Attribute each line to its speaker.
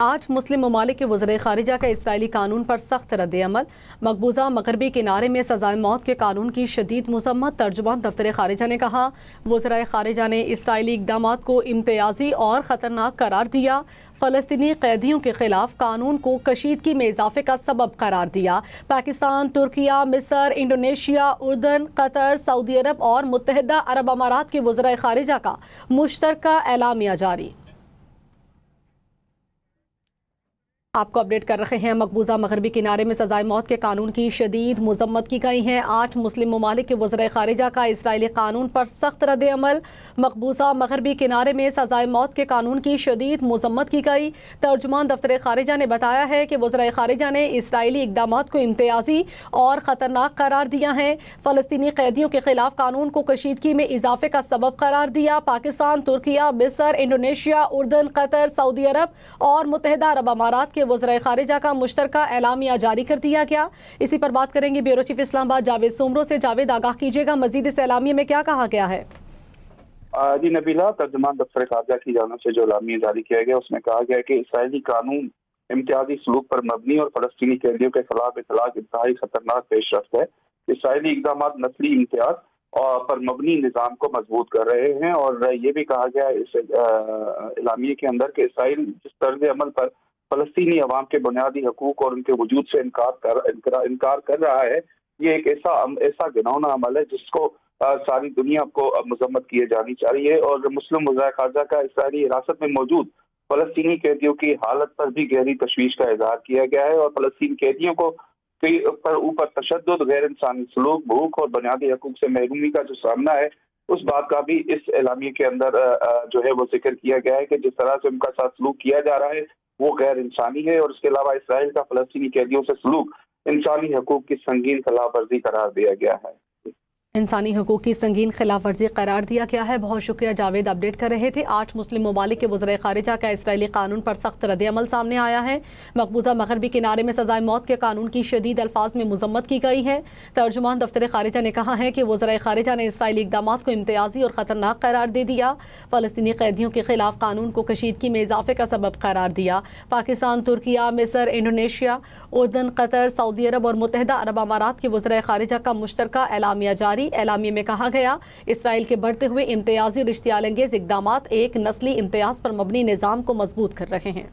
Speaker 1: آج مسلم ممالک کے وزرائے خارجہ کا اسرائیلی قانون پر سخت رد عمل۔ مقبوضہ مغربی کنارے میں سزائے موت کے قانون کی شدید مذمت۔ ترجمان دفتر خارجہ نے کہا، وزرائے خارجہ نے اسرائیلی اقدامات کو امتیازی اور خطرناک قرار دیا، فلسطینی قیدیوں کے خلاف قانون کو کشیدگی میں اضافے کا سبب قرار دیا۔ پاکستان، ترکیہ، مصر، انڈونیشیا، اردن، قطر، سعودی عرب اور متحدہ عرب امارات کے وزرائے خارجہ کا مشترکہ اعلامیہ جاری۔ آپ کو اپڈیٹ کر رہے ہیں۔ مقبوضہ مغربی کنارے میں سزائے موت کے قانون کی شدید مذمت کی گئی ہے۔ 8 مسلم ممالک کے وزرائے خارجہ کا اسرائیلی قانون پر سخت رد عمل۔ مقبوضہ مغربی کنارے میں سزائے موت کے قانون کی شدید مذمت کی گئی۔ ترجمان دفتر خارجہ نے بتایا ہے کہ وزرائے خارجہ نے اسرائیلی اقدامات کو امتیازی اور خطرناک قرار دیا ہے، فلسطینی قیدیوں کے خلاف قانون کو کشیدگی میں اضافے کا سبب قرار دیا۔ پاکستان، ترکیہ، مصر، انڈونیشیا، اردن، قطر، سعودی عرب اور متحدہ عرب امارات کے وزرائے خارجہ کا مشترکہ اعلامیہ جاری کر دیا گیا۔ اسی پر بات کریں گے بیورو چیف اسلام آباد جاوید سومرو سے۔ جاوید، آگاہ کیجیے گا، مزید اس اعلامیے میں کیا کہا گیا ہے؟
Speaker 2: جی نبیلہ، ترجمان دفتر خارجہ کی جانب سے جو اعلامیہ جاری کیا گیا اس میں کہا گیا کہ اسرائیلی قانون امتیازی سلوک پر مبنی اور فلسطینی قیدیوں کے خلاف اطلاق انتہائی خطرناک پیش رفت ہے۔ اسرائیلی اقدامات نسلی امتیاز پر مبنی نظام کو مضبوط کر رہے ہیں، اور یہ بھی کہا گیا اس اعلامیے کے اندر کہ اسرائیل جس طرز عمل پر فلسطینی عوام کے بنیادی حقوق اور ان کے وجود سے انکار کر رہا ہے، یہ ایک ایسا گھناؤنا عمل ہے جس کو ساری دنیا کو مذمت کیے جانی چاہیے۔ اور مسلم وزرائے خارجہ کا اسرائیلی حراست میں موجود فلسطینی قیدیوں کی حالت پر بھی گہری تشویش کا اظہار کیا گیا ہے، اور فلسطین قیدیوں کو اوپر تشدد، غیر انسانی سلوک، بھوک اور بنیادی حقوق سے محرومی کا جو سامنا ہے، اس بات کا بھی اس اعلامیے کے اندر جو ہے وہ ذکر کیا گیا ہے کہ جس طرح سے ان کا ساتھ سلوک کیا جا رہا ہے وہ غیر انسانی ہے، اور اس کے علاوہ اسرائیل کا فلسطینی قیدیوں سے سلوک انسانی حقوق کی سنگین خلاف ورزی قرار دیا گیا ہے۔
Speaker 1: انسانی حقوق کی سنگین خلاف ورزی قرار دیا گیا ہے۔ بہت شکریہ جاوید، اپڈیٹ کر رہے تھے۔ 8 مسلم ممالک کے وزرائے خارجہ کا اسرائیلی قانون پر سخت رد عمل سامنے آیا ہے۔ مقبوضہ مغربی کنارے میں سزائے موت کے قانون کی شدید الفاظ میں مذمت کی گئی ہے۔ ترجمان دفتر خارجہ نے کہا ہے کہ وزرائے خارجہ نے اسرائیلی اقدامات کو امتیازی اور خطرناک قرار دے دیا، فلسطینی قیدیوں کے خلاف قانون کو کشیدگی میں اضافے کا سبب قرار دیا۔ پاکستان، ترکیہ، مصر، انڈونیشیا، اردن، قطر، سعودی عرب اور متحدہ عرب امارات کے وزرائے خارجہ کا مشترکہ اعلامیہ جاری۔ اعلامیے میں کہا گیا، اسرائیل کے بڑھتے ہوئے امتیازی اور اشتعال انگیز اقدامات ایک نسلی امتیاز پر مبنی نظام کو مضبوط کر رہے ہیں۔